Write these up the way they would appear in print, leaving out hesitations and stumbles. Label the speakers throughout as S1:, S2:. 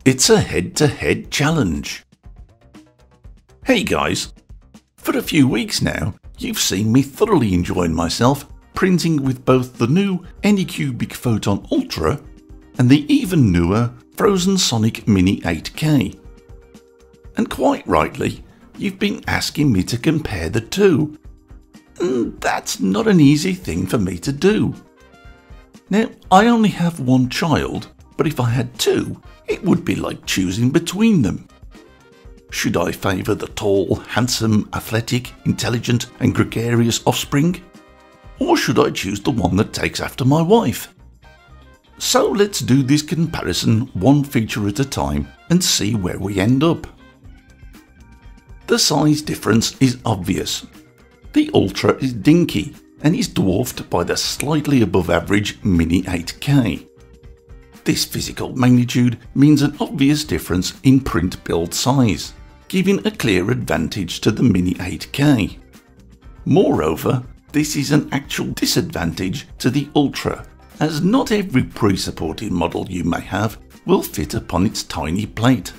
S1: It's a head-to-head challenge. Hey guys, for a few weeks now, you've seen me thoroughly enjoying myself printing with both the new Anycubic Photon Ultra and the even newer Phrozen Sonic Mini 8K. And quite rightly, you've been asking me to compare the two. And that's not an easy thing for me to do. Now, I only have one child, but if I had two, it would be like choosing between them. Should I favour the tall, handsome, athletic, intelligent and gregarious offspring? Or should I choose the one that takes after my wife? So let's do this comparison one feature at a time and see where we end up. The size difference is obvious. The Ultra is dinky and is dwarfed by the slightly above average Mini 8K. This physical magnitude means an obvious difference in print build size, giving a clear advantage to the Mini 8K. Moreover, this is an actual disadvantage to the Ultra, as not every pre-supported model you may have will fit upon its tiny plate.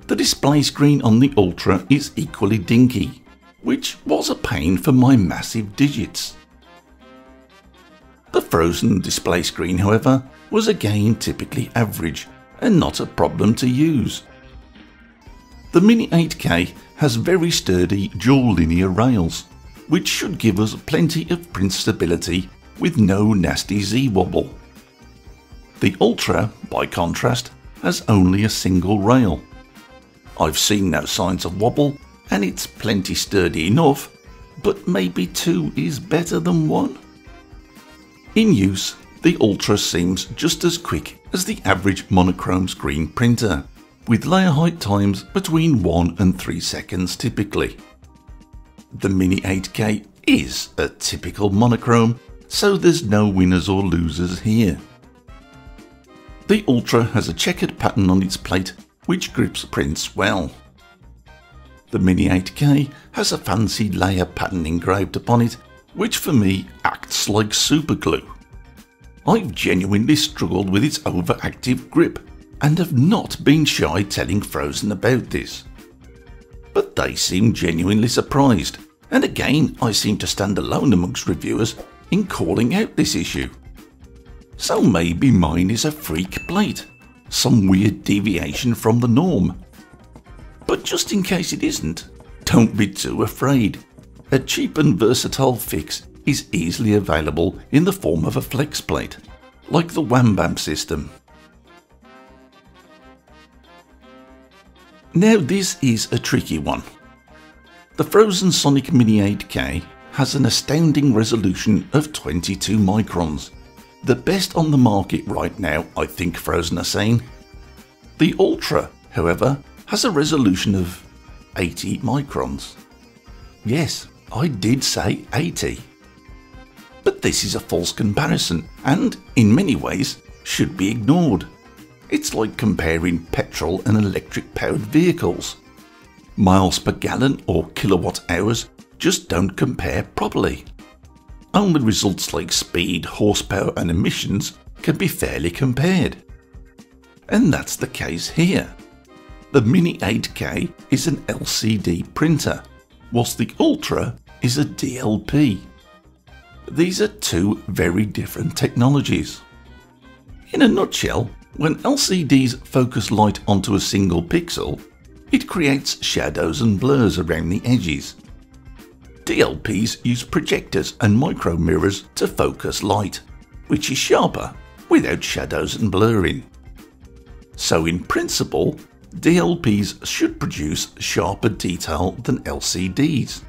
S1: The display screen on the Ultra is equally dinky, which was a pain for my massive digits. The Phrozen display screen, however, was again typically average and not a problem to use. The Mini 8K has very sturdy dual linear rails, which should give us plenty of print stability with no nasty Z-wobble. The Ultra, by contrast, has only a single rail. I've seen no signs of wobble and it's plenty sturdy enough, but maybe two is better than one? In use, the Ultra seems just as quick as the average monochrome screen printer, with layer height times between 1 and 3 seconds typically. The Mini 8K is a typical monochrome, so there's no winners or losers here. The Ultra has a checkered pattern on its plate which grips prints well. The Mini 8K has a fancy layer pattern engraved upon it, which for me acts like superglue. I've genuinely struggled with its overactive grip and have not been shy telling Phrozen about this. But they seem genuinely surprised, and again I seem to stand alone amongst reviewers in calling out this issue. So maybe mine is a freak plate, some weird deviation from the norm. But just in case it isn't, don't be too afraid. A cheap and versatile fix is easily available in the form of a flex plate, like the VogMan system. Now this is a tricky one. The Phrozen Sonic Mini 8K has an astounding resolution of 22 microns, the best on the market right now, I think Phrozen are saying. The Ultra, however, has a resolution of 80 microns. Yes, I did say 80. But this is a false comparison and, in many ways, should be ignored. It's like comparing petrol and electric powered vehicles. Miles per gallon or kilowatt hours just don't compare properly. Only results like speed, horsepower and emissions can be fairly compared. And that's the case here. The Mini 8K is an LCD printer, whilst the Ultra is a DLP. These are two very different technologies. In a nutshell, when LCDs focus light onto a single pixel, it creates shadows and blurs around the edges. DLPs use projectors and micro mirrors to focus light, which is sharper without shadows and blurring. So in principle, DLPs should produce sharper detail than LCDs.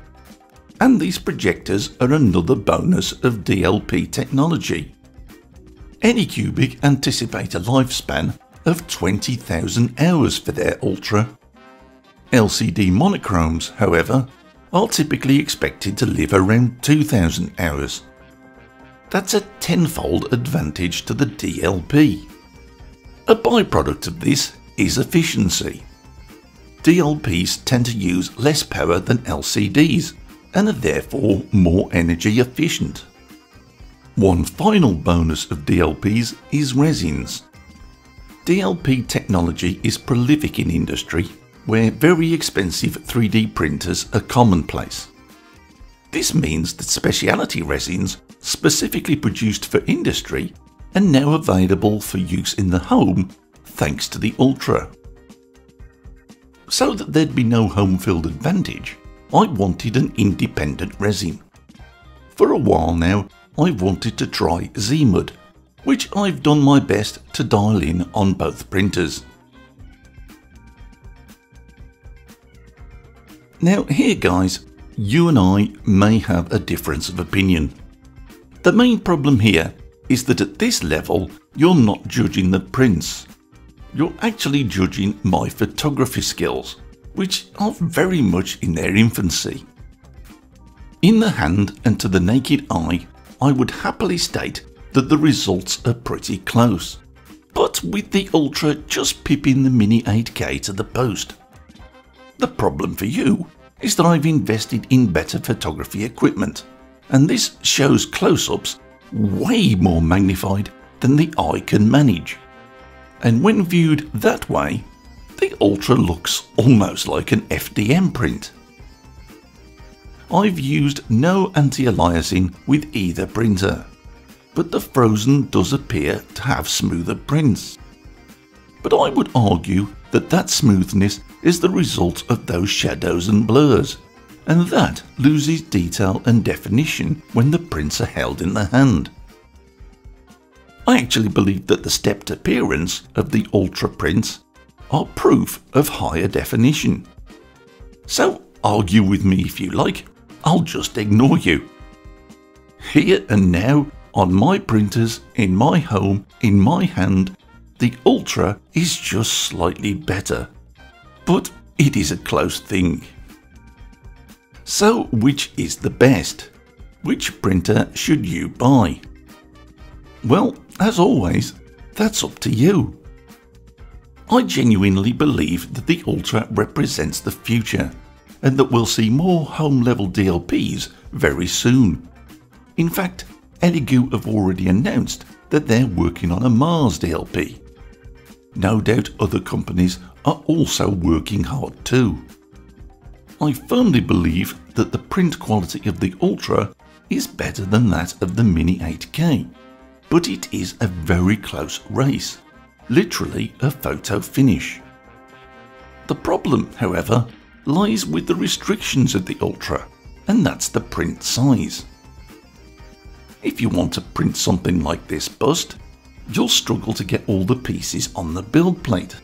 S1: And these projectors are another bonus of DLP technology. Anycubic anticipate a lifespan of 20,000 hours for their Ultra. LCD monochromes, however, are typically expected to live around 2,000 hours. That's a tenfold advantage to the DLP. A byproduct of this is efficiency. DLPs tend to use less power than LCDs and are therefore more energy efficient. One final bonus of DLPs is resins. DLP technology is prolific in industry, where very expensive 3D printers are commonplace. This means that specialty resins specifically produced for industry are now available for use in the home thanks to the Ultra. So that there'd be no home field advantage, I wanted an independent resin. For a while now, I've wanted to try Z-Mud, which I've done my best to dial in on both printers. Now here guys, you and I may have a difference of opinion. The main problem here is that at this level you're not judging the prints. You're actually judging my photography skills, which are very much in their infancy. In the hand and to the naked eye, I would happily state that the results are pretty close, but with the Ultra just pipping the Mini 8K to the post. The problem for you is that I've invested in better photography equipment, and this shows close-ups way more magnified than the eye can manage. And when viewed that way, the Ultra looks almost like an FDM print. I've used no anti-aliasing with either printer, but the Phrozen does appear to have smoother prints. But I would argue that that smoothness is the result of those shadows and blurs, and that loses detail and definition when the prints are held in the hand. I actually believe that the stepped appearance of the Ultra prints are proof of higher definition. So argue with me if you like, I'll just ignore you. Here and now, on my printers, in my home, in my hand, the Ultra is just slightly better. But it is a close thing. So which is the best? Which printer should you buy? Well, as always, that's up to you. I genuinely believe that the Ultra represents the future, and that we'll see more home-level DLPs very soon. In fact, Anycubic have already announced that they're working on a Mars DLP. No doubt other companies are also working hard too. I firmly believe that the print quality of the Ultra is better than that of the Mini 8K, but it is a very close race, literally a photo finish. The problem, however, lies with the restrictions of the Ultra, and that's the print size. If you want to print something like this bust, you'll struggle to get all the pieces on the build plate.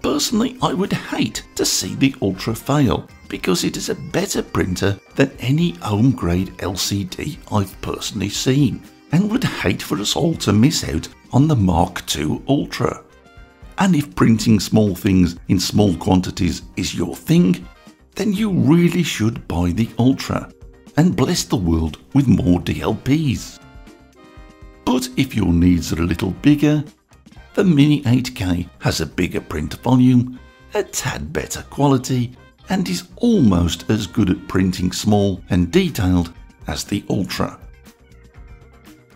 S1: Personally, I would hate to see the Ultra fail, because it is a better printer than any home grade LCD I've personally seen, and would hate for us all to miss out on the Mark II Ultra. And if printing small things in small quantities is your thing, then you really should buy the Ultra and bless the world with more DLPs. But if your needs are a little bigger, the Mini 8K has a bigger print volume, a tad better quality, and is almost as good at printing small and detailed as the Ultra.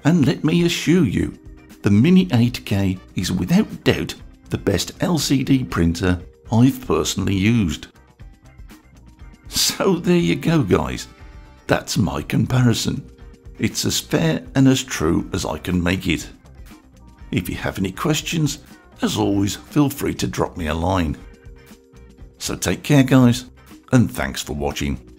S1: And let me assure you, the Mini 8K is without doubt the best LCD printer I've personally used. So there you go guys, that's my comparison. It's as fair and as true as I can make it. If you have any questions, as always, feel free to drop me a line. So take care guys, and thanks for watching.